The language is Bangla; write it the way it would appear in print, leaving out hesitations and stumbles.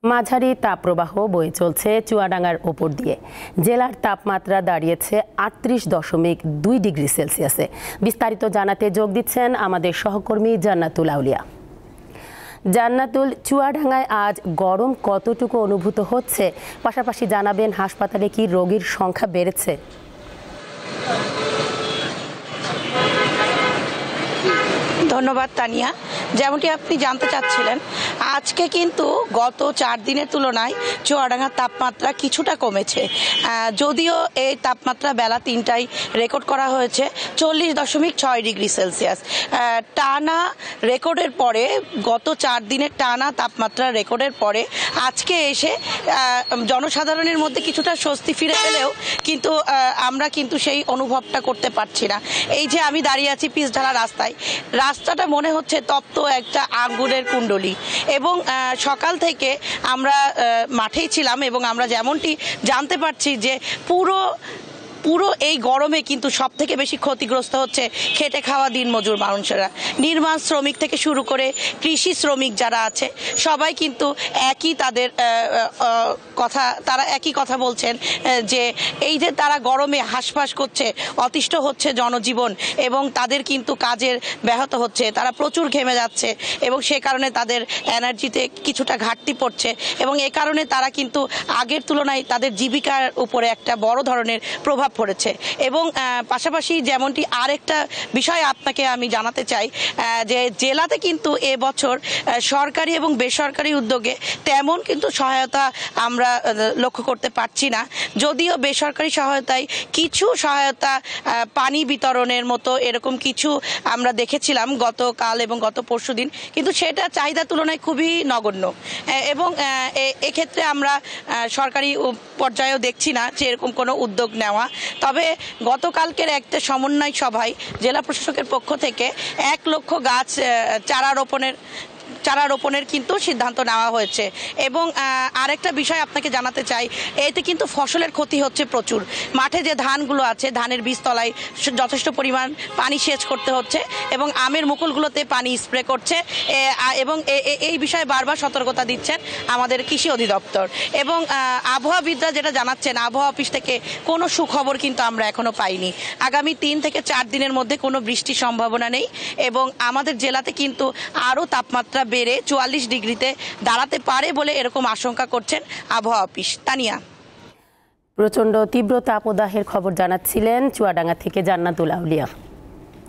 মাঝারি তাপপ্রবাহ বয়ে চলছে চুয়াডাঙ্গার ওপর দিয়ে। জেলার তাপমাত্রা দাঁড়িয়েছে ৩৮.২ ডিগ্রি সেলসিয়াসে। বিস্তারিত জানাতে যোগ দিচ্ছেন আমাদের সহকর্মী জান্নাতুল আউলিয়া। জান্নাতুল, চুয়াডাঙ্গায় আজ গরম কতটুকু অনুভূত হচ্ছে, পাশাপাশি জানাবেন হাসপাতালে কি রোগীর সংখ্যা বেড়েছে? ধন্যবাদ তানিয়া। যেমনটি আপনি জানতে চাচ্ছিলেন, আজকে কিন্তু গত 4 দিনের তুলনায় চুয়াডাঙ্গার তাপমাত্রা কিছুটা কমেছে। যদিও এই তাপমাত্রা বেলা 3টায় রেকর্ড করা হয়েছে 40.6 ডিগ্রি সেলসিয়াস। টানা রেকর্ডের পরে, গত 4 দিনের টানা তাপমাত্রা রেকর্ডের পরে আজকে এসে জনসাধারণের মধ্যে কিছুটা স্বস্তি ফিরে পেলেও কিন্তু আমরা কিন্তু সেই অনুভবটা করতে পারছি না। এই যে আমি দাঁড়িয়ে আছি পিচঢালা রাস্তাটা মনে হচ্ছে তপ্ত একটা আগুনের কুণ্ডলী। এবং সকাল থেকে আমরা মাঠেই ছিলাম এবং আমরা যেমনটি জানতে পারছি যে পুরো এই গরমে কিন্তু সব থেকে বেশি ক্ষতিগ্রস্ত হচ্ছে খেটে খাওয়া দিনমজুর মানুষেরা। নির্মাণ শ্রমিক থেকে শুরু করে কৃষি শ্রমিক যারা আছে সবাই কিন্তু তারা একই কথা বলছেন যে এই যে তারা গরমে হাঁসফাঁস করছে, অতিষ্ঠ হচ্ছে জনজীবন এবং তাদের কিন্তু কাজের ব্যাহত হচ্ছে, তারা প্রচুর ঘেমে যাচ্ছে এবং সে কারণে তাদের এনার্জিতে কিছুটা ঘাটতি পড়ছে এবং এ কারণে তারা কিন্তু আগের তুলনায় তাদের জীবিকার উপরে একটা বড় ধরনের প্রভাব পড়েছে। এবং পাশাপাশি যেমনটি আরেকটা বিষয় আপনাকে আমি জানাতে চাই যে জেলাতে কিন্তু এবছর সরকারি এবং বেসরকারি উদ্যোগে তেমন কিন্তু সহায়তা আমরা লক্ষ্য করতে পারছি না। যদিও বেসরকারি সহায়তায় কিছু সহায়তা, পানি বিতরণের মতো এরকম কিছু আমরা দেখেছিলাম গতকাল এবং গত পরশুদিন, কিন্তু সেটা চাহিদার তুলনায় খুবই নগণ্য। এবং এক্ষেত্রে আমরা সরকারি পর্যায়েও দেখছি না যে এরকম কোনো উদ্যোগ নেওয়া। তবে গতকালকের একটা সমন্বয় সভায় জেলা প্রশাসকের পক্ষ থেকে 1 লক্ষ গাছ চারা রোপণের কিন্তু সিদ্ধান্ত নেওয়া হয়েছে। এবং আরেকটা বিষয় আপনাকে জানাতে চাই, এতে কিন্তু ফসলের ক্ষতি হচ্ছে প্রচুর। মাঠে যে ধানগুলো আছে, ধানের বীজতলায় যথেষ্ট পরিমাণ পানি সেচ করতে হচ্ছে এবং আমের মুকুলগুলোতে পানি স্প্রে করছে এবং এই বিষয়ে বারবার সতর্কতা দিচ্ছেন আমাদের কৃষি অধিদপ্তর। এবং আবহাওয়াবিদরা যেটা জানাচ্ছেন, আবহাওয়া অফিস থেকে কোনো সুখবর কিন্তু আমরা এখনো পাইনি। আগামী 3 থেকে 4 দিনের মধ্যে কোনো বৃষ্টির সম্ভাবনা নেই এবং আমাদের জেলাতে কিন্তু আরও তাপমাত্রা বেড়ে 44 ডিগ্রিতে দাঁড়াতে পারে বলে এরকম আশঙ্কা করছেন আবহাওয়া অফিস। তানিয়া, প্রচণ্ড তীব্র তাপদাহের খবর জানাচ্ছিলেন চুয়াডাঙ্গা থেকে জান্নাতুল আউলিয়া।